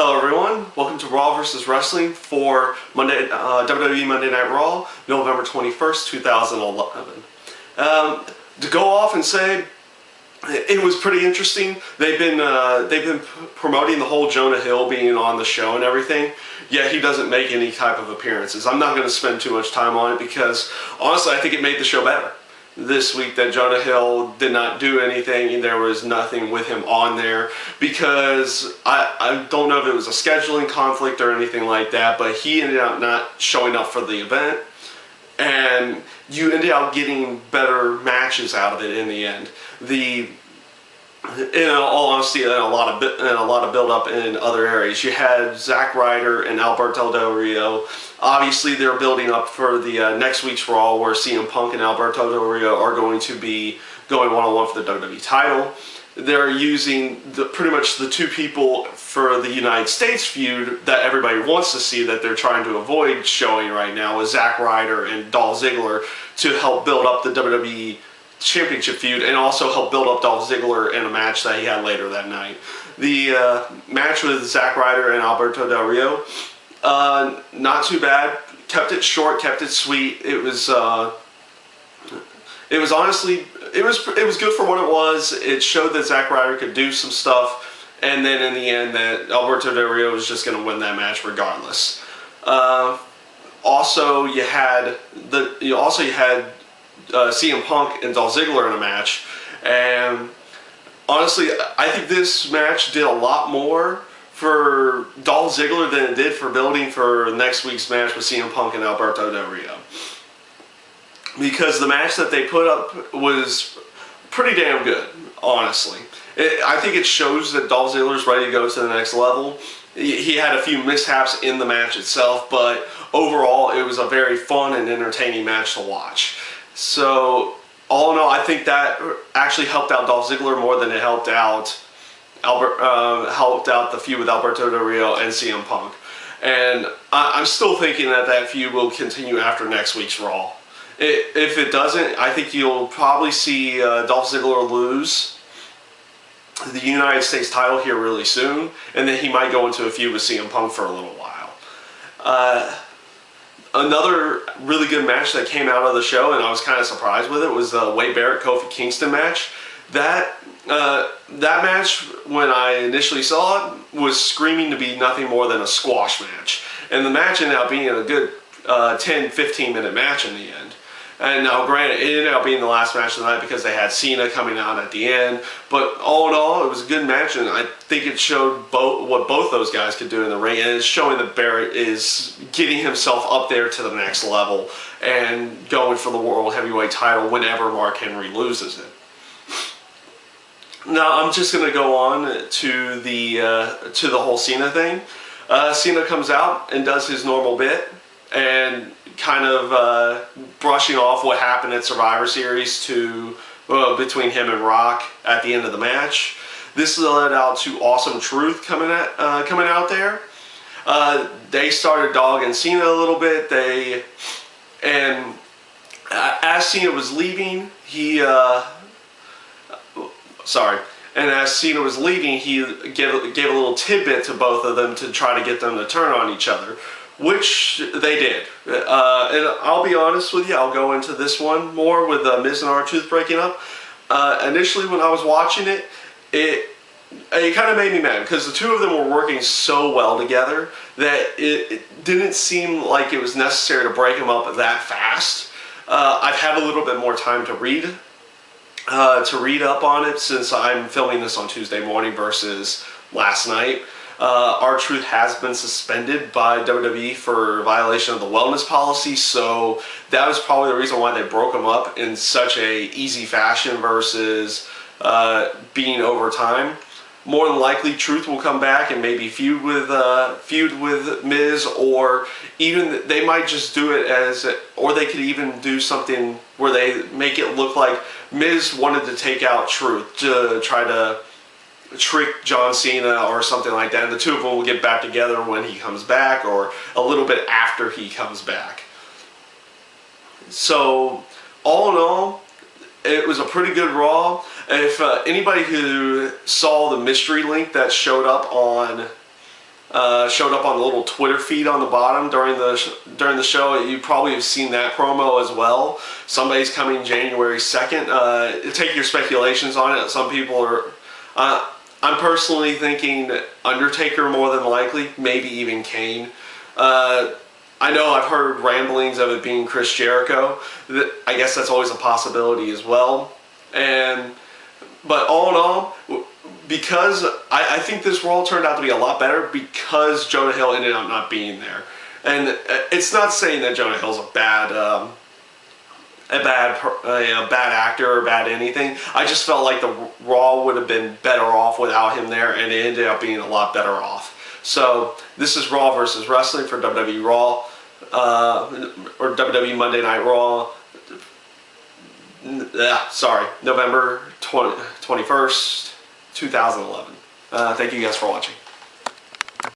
Hello everyone, welcome to Raw vs. Wrestling for WWE Monday Night Raw, November 21st, 2011. To go off and say, it was pretty interesting. They've been promoting the whole Jonah Hill being on the show and everything, yet he doesn't make any type of appearances. I'm not going to spend too much time on it because, honestly, I think it made the show better. This week that Jonah Hill did not do anything and there was nothing with him on there because I don't know if it was a scheduling conflict or anything like that, but he ended up not showing up for the event and you ended up getting better matches out of it in the end. In all honesty, and a lot of build up in other areas. You had Zack Ryder and Alberto Del Rio. Obviously, they're building up for the next week's Raw, where CM Punk and Alberto Del Rio are going to be going one-on-one for the WWE title. They're using pretty much the two people for the United States feud that everybody wants to see, that they're trying to avoid showing right now, with Zack Ryder and Dolph Ziggler, to help build up the WWE Championship feud and also help build up Dolph Ziggler in a match that he had later that night. The match with Zack Ryder and Alberto Del Rio, not too bad. Kept it short, kept it sweet. It was honestly, it was good for what it was. It showed that Zack Ryder could do some stuff, and then in the end that Alberto Del Rio was just going to win that match regardless. Also, you had CM Punk and Dolph Ziggler in a match, and honestly, I think this match did a lot more for Dolph Ziggler than it did for building for next week's match with CM Punk and Alberto Del Rio. Because the match that they put up was pretty damn good, honestly. I think it shows that Dolph Ziggler's ready to go to the next level. He had a few mishaps in the match itself, but overall it was a very fun and entertaining match to watch. So, all in all, I think that actually helped out Dolph Ziggler more than it helped out the feud with Alberto Del Rio and CM Punk. And I'm still thinking that feud will continue after next week's Raw. If it doesn't, I think you'll probably see Dolph Ziggler lose the United States title here really soon, and then he might go into a feud with CM Punk for a little while. Another really good match that came out of the show, and I was kind of surprised with it, was the Wade Barrett-Kofi Kingston match. That match, when I initially saw it, was screaming to be nothing more than a squash match. And the match ended up being a good 10-15 minute match in the end. And now, granted, it ended up being the last match of the night because they had Cena coming out at the end. But all in all, it was a good match, and I think it showed what both those guys could do in the ring. And it's showing that Barrett is getting himself up there to the next level and going for the World Heavyweight title whenever Mark Henry loses it. Now, I'm just going to go on to the whole Cena thing. Cena comes out and does his normal bit, and kind of brushing off what happened at Survivor Series between him and Rock at the end of the match. This led out to Awesome Truth coming out there. They started dogging Cena a little bit. And as Cena was leaving, he gave a little tidbit to both of them to try to get them to turn on each other, which they did. And I'll be honest with you, I'll go into this one more with Miz and R-Truth breaking up. Initially, when I was watching it, it kind of made me mad because the two of them were working so well together that it didn't seem like it was necessary to break them up that fast. I've had a little bit more time to read up on it since I'm filming this on Tuesday morning versus last night. R-Truth has been suspended by WWE for violation of the wellness policy, so that was probably the reason why they broke him up in such a easy fashion versus being over time. More than likely, Truth will come back and maybe feud with Miz, or even they might just do it or they could even do something where they make it look like Miz wanted to take out Truth to try to trick John Cena or something like that, and the two of them will get back together when he comes back or a little bit after he comes back. So, all in all, it was a pretty good Raw. If anybody who saw the mystery link that showed up on showed up on the little Twitter feed on the bottom during the show. You probably have seen that promo as well. Somebody's coming January 2nd. Take your speculations on it. Some people are. I'm personally thinking Undertaker more than likely, maybe even Kane. I know I've heard ramblings of it being Chris Jericho. I guess that's always a possibility as well. But all in all, because I think this Raw turned out to be a lot better because Jonah Hill ended up not being there. And it's not saying that Jonah Hill's a bad actor or bad anything. I just felt like the Raw would have been better off without him there, and it ended up being a lot better off. So this is Raw versus Wrestling for WWE Raw, or WWE Monday Night Raw. November 21st, 2011. Thank you guys for watching.